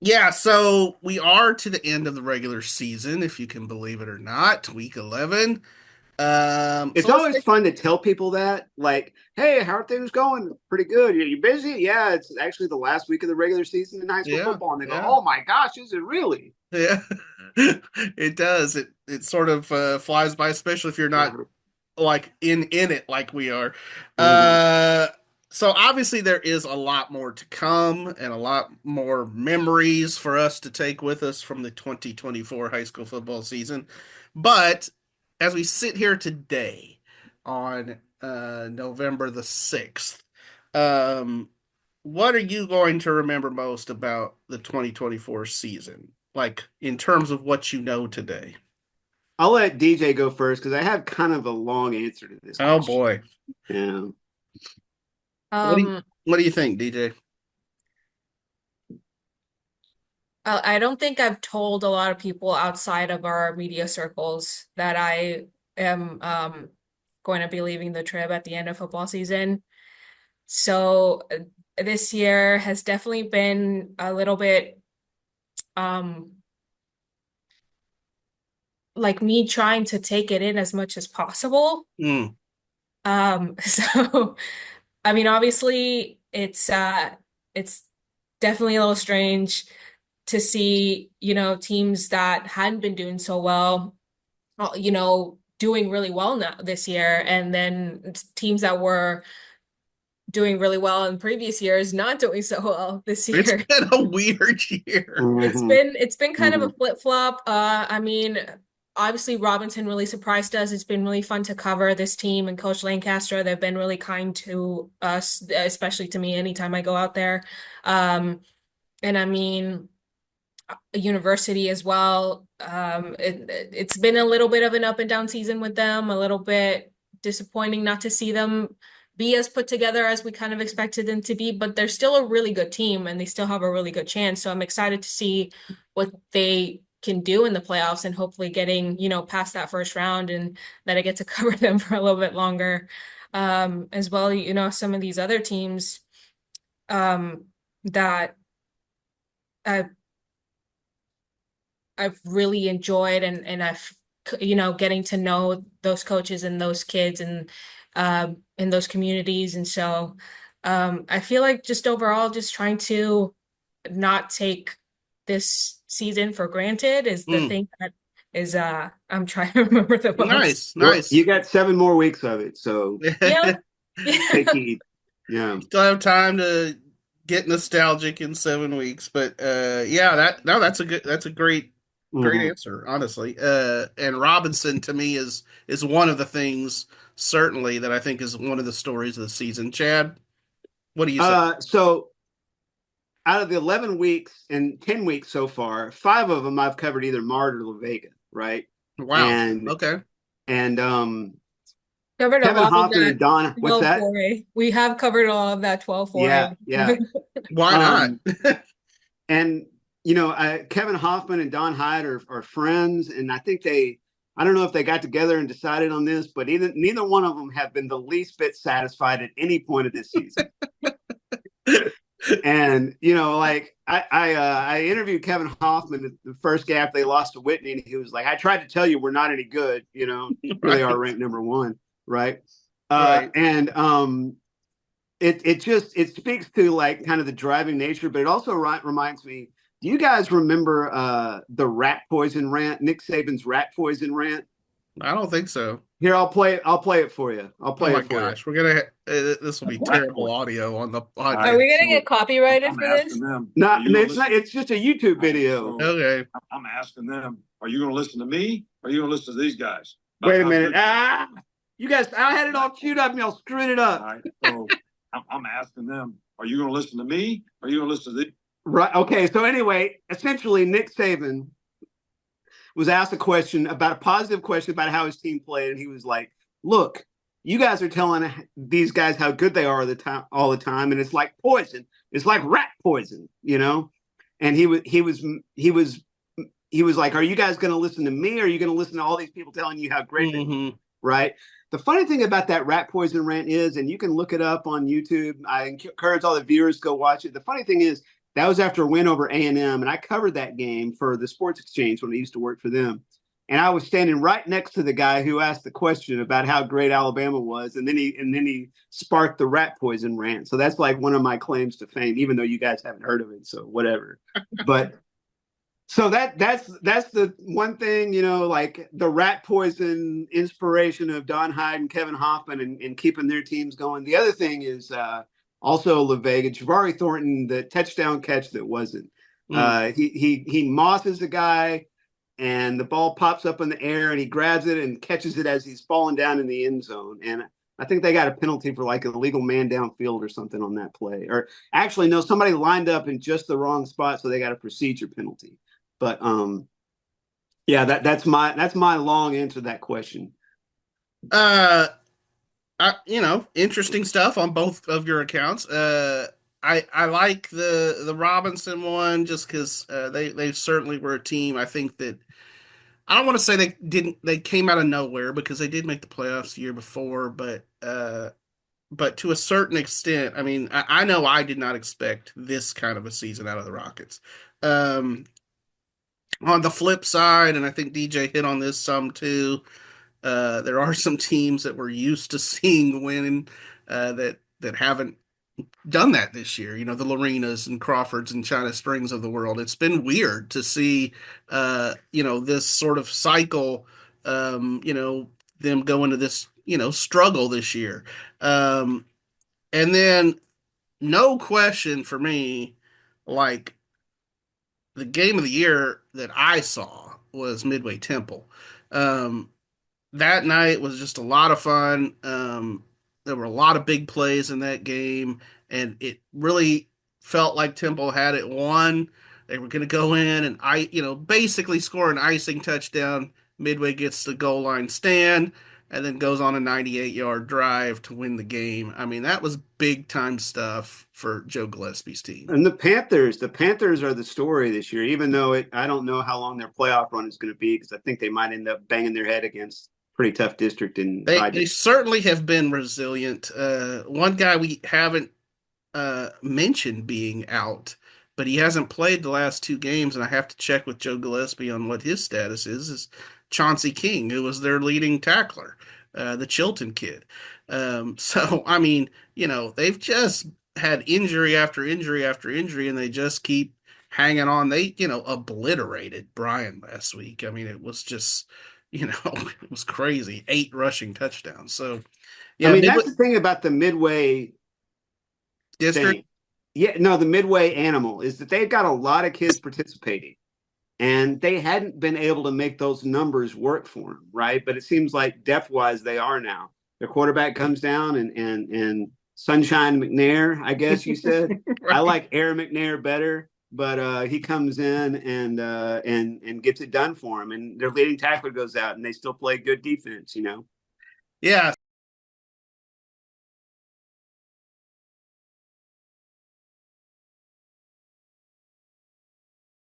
Yeah, so we are to the end of the regular season, if you can believe it or not, week 11. It's So let's always take, fun to tell people that, like, hey, how are things going? Pretty good. You busy? Yeah, it's actually the last week of the regular season in high school yeah, football. And they go, yeah, oh my gosh, is it really? yeah. It does. It sort of flies by, especially if you're not Uh-huh. like in it like we are. Mm-hmm. Uh, so obviously there is a lot more to come and a lot more memories for us to take with us from the 2024 high school football season. But as we sit here today on November the 6th, um, what are you going to remember most about the 2024 season? Like in terms of what you know today? I'll let DJ go first because I have kind of a long answer to this Oh question. boy. Yeah. What do you Um, what do you think, DJ? I don't think I've told a lot of people outside of our media circles that I am going to be leaving the trib at the end of football season. So this year has definitely been a little bit um like me trying to take it in as much as possible. Hmm. So I mean, obviously it's definitely a little strange to see, teams that hadn't been doing so well, doing really well now this year, and then teams that were doing really well in previous years not doing so well this It's year. been a weird year. It's Mm-hmm. been it's been kind of Mm-hmm. a flip-flop. I mean, obviously Robinson really surprised us. It's been really fun to cover this team and Coach Lancaster. They've been really kind to us, especially to me anytime I go out there. And I mean, university as well. It's been a little bit of an up and down season with them, a little bit disappointing not to see them be as put together as we kind of expected them to be, but they're still a really good team and they still have a really good chance. So I'm excited to see what they can do in the playoffs and hopefully getting, past that first round and that I get to cover them for a little bit longer. As well, some of these other teams that I've I've really enjoyed and I've getting to know those coaches and those kids and in those communities and so I feel like just overall just trying to not take this season for granted is the Hmm. thing that is I'm trying to remember the most. Nice, Well, you nice. got 7 more weeks of it, so Yeah. take Yeah. heed. Yeah. Still have time to get nostalgic in 7 weeks, but yeah, that's a great Mm-hmm. answer, honestly. And Robinson to me is one of the things certainly that I think is one of the stories of the season. Chad, what do you say? So out of the 11 weeks and 10 weeks so far, 5 of them I've covered either Mart or La Vega, right? Wow. And Okay. and Covered a Kevin lot of Hoffman that and Don, what's 12 that? 4A. We have covered all of that 12 Yeah, 4A. yeah. Why not? Um, and Kevin Hoffman and Don Hyde are friends, and I don't know if they got together and decided on this, but neither one of them have been the least bit satisfied at any point of this season. And like I interviewed Kevin Hoffman the first game after they lost to Whitney, and he was like, "I tried to tell you we're not any good. Here they are Right. ranked number one, right?" Right. And it speaks to like kind of the driving nature, but it also reminds me. Do you guys remember the rat poison rant? Nick Saban's rat poison rant. I don't think so. Here, I'll play it. I'll play it for you. I'll Oh play my it for you. gosh, we're gonna this will be Rat terrible poison. audio on the All Are right, podcast. we gonna so get copyrighted I'm for asking this? them, are Not, you going to it's not. listen? It's just a YouTube All right, video. so Okay. I'm asking them, are you going to listen to me? Or are you going to listen to these guys about Wait a how minute. good you are? You guys, I had it all queued up and y'all screwed it All up. right, so I'm asking them, are you going to listen to me? Or are you going to listen to these? Right. Okay. So anyway, essentially, Nick Saban was asked a positive question about how his team played, and he was like, "Look, you guys are telling these guys how good they are all the time, and it's like poison. It's like rat poison." And he was like, "Are you guys going to listen to me? Or are you going to listen to all these people telling you how great they are?" Hmm. Right. The funny thing about that rat poison rant is, and you can look it up on YouTube. I encourage all the viewers to go watch it. The funny thing is, That was after a win over A&M, and I covered that game for the Sports Exchange when I used to work for them. And I was standing right next to the guy who asked the question about how great Alabama was, and then he sparked the rat poison rant. So that's like one of my claims to fame, even though you guys haven't heard of it. So whatever. But so that's the one thing, like the rat poison inspiration of Don Hyde and Kevin Hoffman and keeping their teams going. The other thing is also LaVega, Jabari Thornton, the touchdown catch that wasn't. He mosses the guy, and the ball pops up in the air, and he grabs it and catches it as he's falling down in the end zone. And I think they got a penalty for like an illegal man downfield or something on that play. Or actually, no, somebody lined up in just the wrong spot, so they got a procedure penalty. But yeah, that's my long answer to that question. Interesting stuff on both of your accounts. I like the Robinson one just because they certainly were a team. I think that I don't want to say they came out of nowhere because they did make the playoffs the year before, but to a certain extent, I mean, I know I did not expect this kind of a season out of the Rockets. On the flip side, and I think DJ hit on this some too, there are some teams that we're used to seeing winning that haven't done that this year. The Lorenas and Crawfords and China Springs of the world. It's been weird to see, this sort of cycle, them go into this, struggle this year. And then no question for me, like the game of the year that I saw was Midway Temple. Um, that night was just a lot of fun. There were a lot of big plays in that game, and it really felt like Temple had it won. They were going to go in and basically score an icing touchdown. Midway gets the goal line stand and then goes on a 98-yard drive to win the game. I mean, that was big time stuff for Joe Gillespie's team. And the Panthers are the story this year, even though I don't know how long their playoff run is going to be because I think they might end up banging their head against pretty tough district in they certainly have been resilient. One guy we haven't mentioned being out, but he hasn't played the last two games, and I have to check with Joe Gillespie on what his status is Chauncey King, who was their leading tackler, the Chilton kid. So, I mean, they've just had injury after injury after injury, and they just keep hanging on. They, obliterated Bryan last week. I mean, it was just, it was crazy. 8 rushing touchdowns. So, yeah. I mean, that's the thing about the Midway district. Thing. Yeah, no, the Midway animal is that they've got a lot of kids participating, and they hadn't been able to make those numbers work for them, right? But it seems like depth-wise they are now. Their quarterback comes down and Sunshine McNair, I guess you said. Right. I like Air McNair better, but he comes in and gets it done for them. And their leading tackler goes out, and they still play good defense, Yeah,